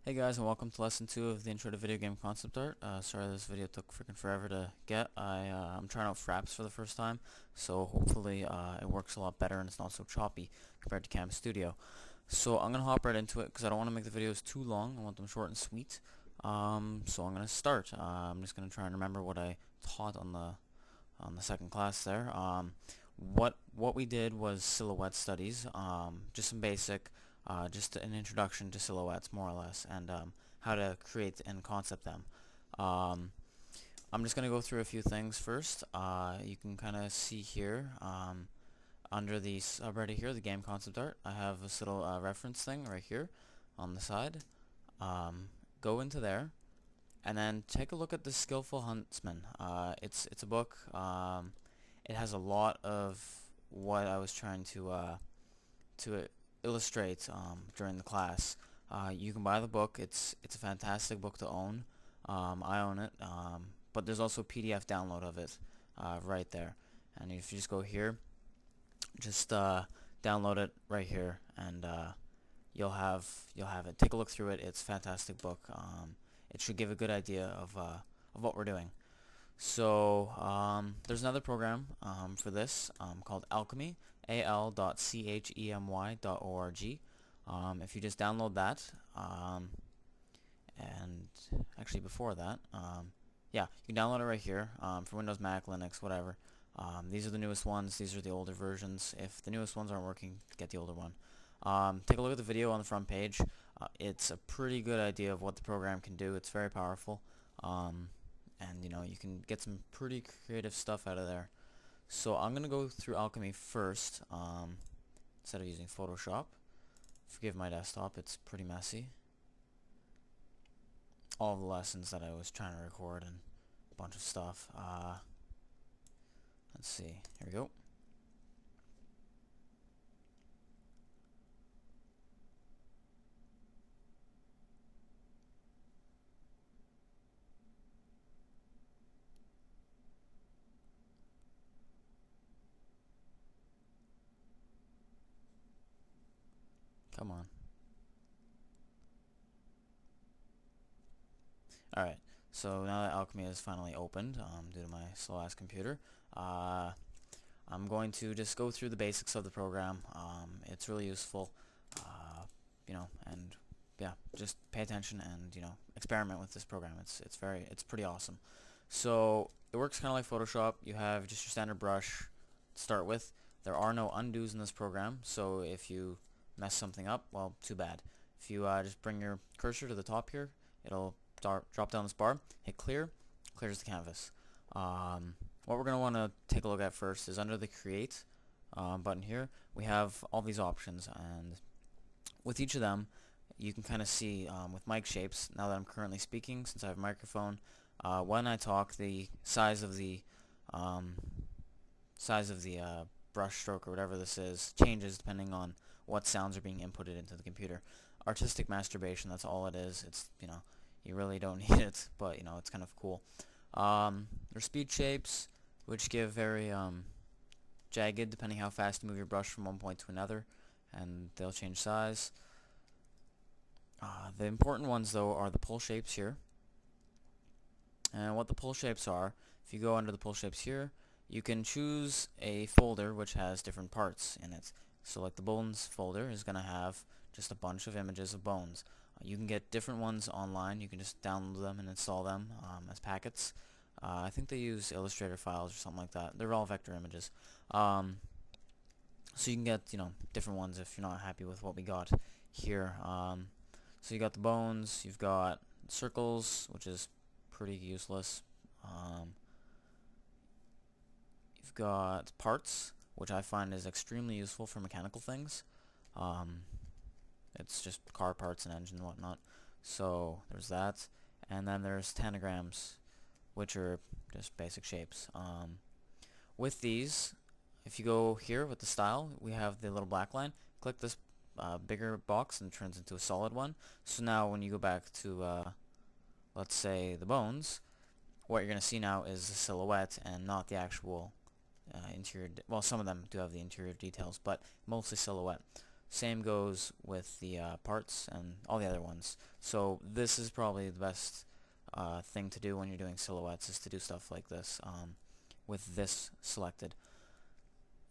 Hey guys, and welcome to lesson 2 of the Intro to Video Game Concept Art. Sorry this video took freaking forever to get. I'm trying out Fraps for the first time, so hopefully it works a lot better and it's not so choppy compared to Cam Studio. So I'm going to hop right into it because I don't want to make the videos too long. I want them short and sweet. So I'm going to start. I'm just going to try and remember what I taught on the second class there. What we did was silhouette studies, just some basic, just an introduction to silhouettes more or less, and how to create and concept them. I'm just going to go through a few things first. You can kind of see here, under the subreddit here, the game concept art, I have this little reference thing right here on the side. Go into there and then take a look at the Skillful Huntsman. It's a book. It has a lot of what I was trying to illustrate during the class. You can buy the book. It's a fantastic book to own. I own it, but there's also a PDF download of it right there. And if you just go here, just download it right here, and you'll have it. Take a look through it. It's a fantastic book. It should give a good idea of what we're doing. So there's another program for this called Alchemy, al.chemy.org. If you just download that, and actually before that, yeah, you can download it right here for Windows, Mac, Linux, whatever. These are the newest ones. These are the older versions. If the newest ones aren't working, get the older one. Take a look at the video on the front page. It's a pretty good idea of what the program can do. It's very powerful. And you can get some pretty creative stuff out of there. So I'm gonna go through Alchemy first, instead of using Photoshop. Forgive my desktop, it's pretty messy. All the lessons that I was trying to record and a bunch of stuff. Let's see, here we go. Come on. Alright, so now that Alchemy is finally opened, due to my slow-ass computer, I'm going to just go through the basics of the program. It's really useful, and yeah, just pay attention and experiment with this program. It's pretty awesome. So it works kind of like Photoshop. You have just your standard brush to start with. There are no undos in this program, so if you mess something up, well, too bad. If you just bring your cursor to the top here, it'll drop down this bar, hit clear, clears the canvas. What we're going to want to take a look at first is under the create button here, we have all these options, and with each of them you can kind of see with mic shapes, now that I'm currently speaking, since I have a microphone, when I talk, the size of the brush stroke or whatever this is changes depending on what sounds are being inputted into the computer. Artistic masturbation, that's all it is. It's, you really don't need it, but it's kind of cool. There's speed shapes, which give very jagged depending how fast you move your brush from one point to another, and they'll change size. The important ones though are the pull shapes here. And what the pull shapes are, if you go under the pull shapes here, you can choose a folder which has different parts in it. So like the bones folder is going to have just a bunch of images of bones. You can get different ones online. You can just download them and install them as packets. I think they use Illustrator files or something like that. They're all vector images. So you can get different ones if you're not happy with what we got here. So you got the bones, you've got circles, which is pretty useless. You've got parts, which I find is extremely useful for mechanical things. It's just car parts and engine and whatnot. So there's that. And then there's tanagrams, which are just basic shapes. With these, if you go here with the style, we have the little black line. Click this bigger box and it turns into a solid one. So now when you go back to, let's say, the bones, what you're going to see now is the silhouette and not the actual interior. Well, some of them do have the interior details, but mostly silhouette. Same goes with the parts and all the other ones. So this is probably the best thing to do when you're doing silhouettes, is to do stuff like this with this selected.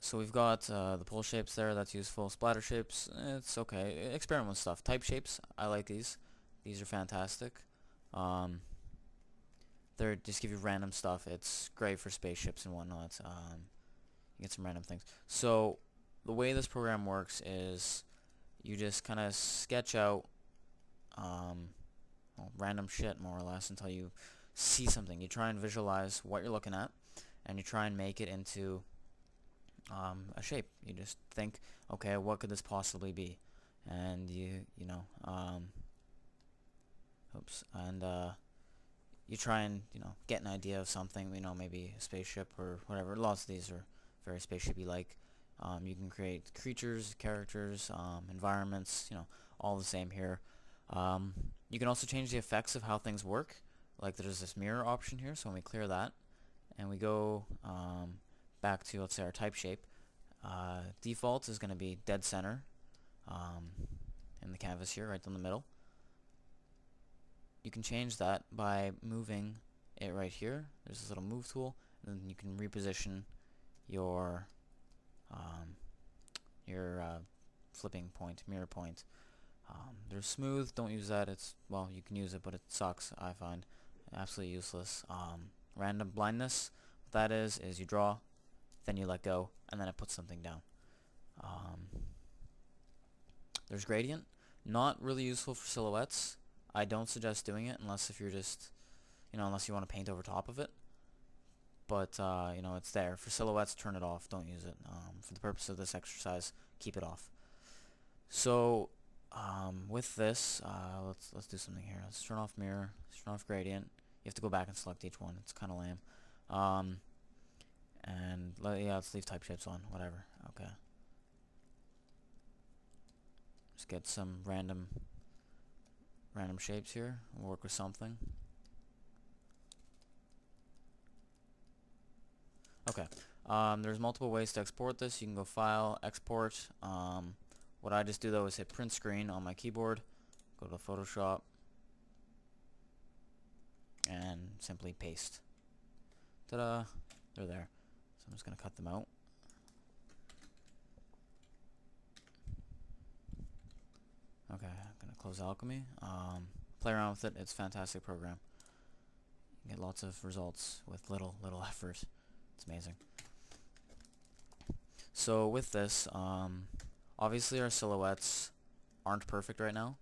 So we've got the pull shapes there, that's useful. Splatter shapes, it's okay. Experiment with stuff. Type shapes, I like these. These are fantastic. They just give you random stuff. It's great for spaceships and whatnot. You get some random things. So the way this program works is you just kind of sketch out well, random shit, more or less, until you see something. You try and visualize what you're looking at, and you try and make it into a shape. You just think, okay, what could this possibly be? And you you try and get an idea of something. Maybe a spaceship or whatever. Lots of these are very spaceshipy like. You can create creatures, characters, environments. All the same here. You can also change the effects of how things work. Like there's this mirror option here. So when we clear that, and we go back to, let's say, our type shape, default is going to be dead center in the canvas here, right down the middle. You can change that by moving it right here. There's this little move tool, and then you can reposition your flipping point, mirror point. There's smooth, don't use that. Well, you can use it, but it sucks, I find. Absolutely useless. Random blindness, what that is you draw, then you let go, and then it puts something down. There's gradient, not really useful for silhouettes. I don't suggest doing it unless if you're just, unless you want to paint over top of it. But it's there. For silhouettes, turn it off. Don't use it. For the purpose of this exercise, keep it off. So with this, let's do something here. Let's turn off mirror. Let's turn off gradient. You have to go back and select each one. It's kind of lame. And let's leave type shapes on. Whatever. Okay. Just get some random shapes here. We'll work with something. Okay. There's multiple ways to export this. You can go File, Export. What I just do though is hit Print Screen on my keyboard, go to Photoshop, and simply paste. Ta-da! They're there. So I'm just going to cut them out. Okay, I'm going to close Alchemy. Play around with it. It's a fantastic program. You get lots of results with little effort. It's amazing. So with this, obviously our silhouettes aren't perfect right now.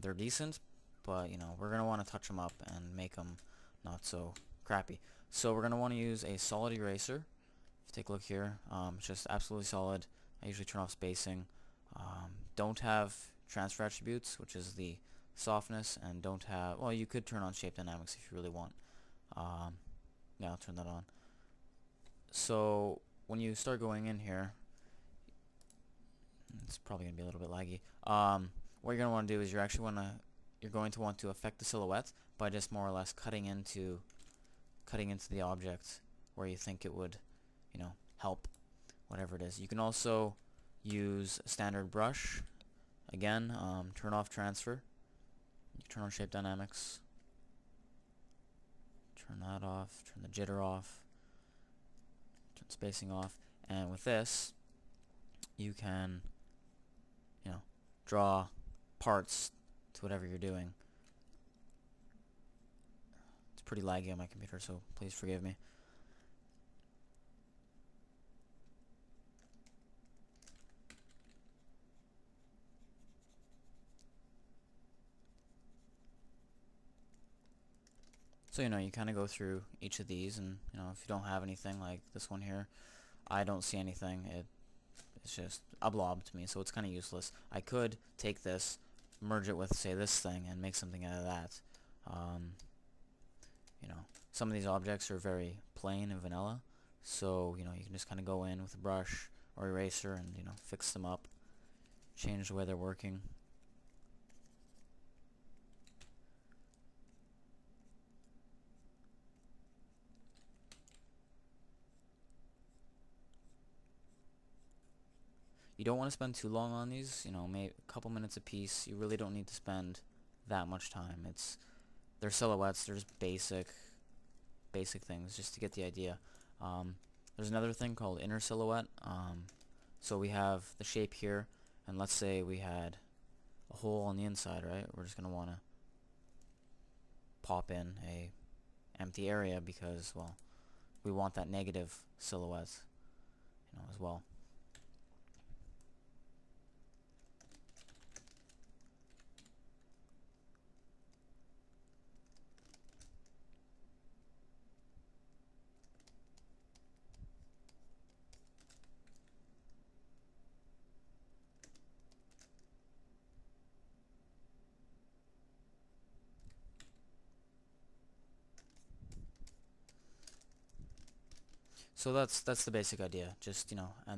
They're decent, but we're going to want to touch them up and make them not so crappy. So we're going to want to use a solid eraser. If you take a look here, it's just absolutely solid. I usually turn off spacing. Don't have transfer attributes, which is the softness, and don't have, well, you could turn on shape dynamics if you really want. Yeah, I'll turn that on. So when you start going in here, it's probably going to be a little bit laggy. What you're going to want to do is you're going to want to affect the silhouette by just more or less cutting into the object where you think it would, help, whatever it is. You can also use a standard brush. Again, turn off transfer. You turn on shape dynamics. Turn that off. Turn the jitter off. Turn spacing off. And with this, you can, draw parts to whatever you're doing. It's pretty laggy on my computer, so please forgive me. So you kind of go through each of these, and if you don't have anything like this one here, I don't see anything. It's just a blob to me, so it's kind of useless. I could take this, merge it with, say, this thing, and make something out of that. Some of these objects are very plain and vanilla, so you can just kind of go in with a brush or eraser and fix them up, change the way they're working. You don't want to spend too long on these, you know, maybe a couple minutes a piece. You really don't need to spend that much time. They're silhouettes, they're just basic things just to get the idea. There's another thing called inner silhouette. So we have the shape here, and let's say we had a hole on the inside, right? We're just going to want to pop in a empty area because, well, we want that negative silhouette, you know, as well. So that's the basic idea. Just, you know, and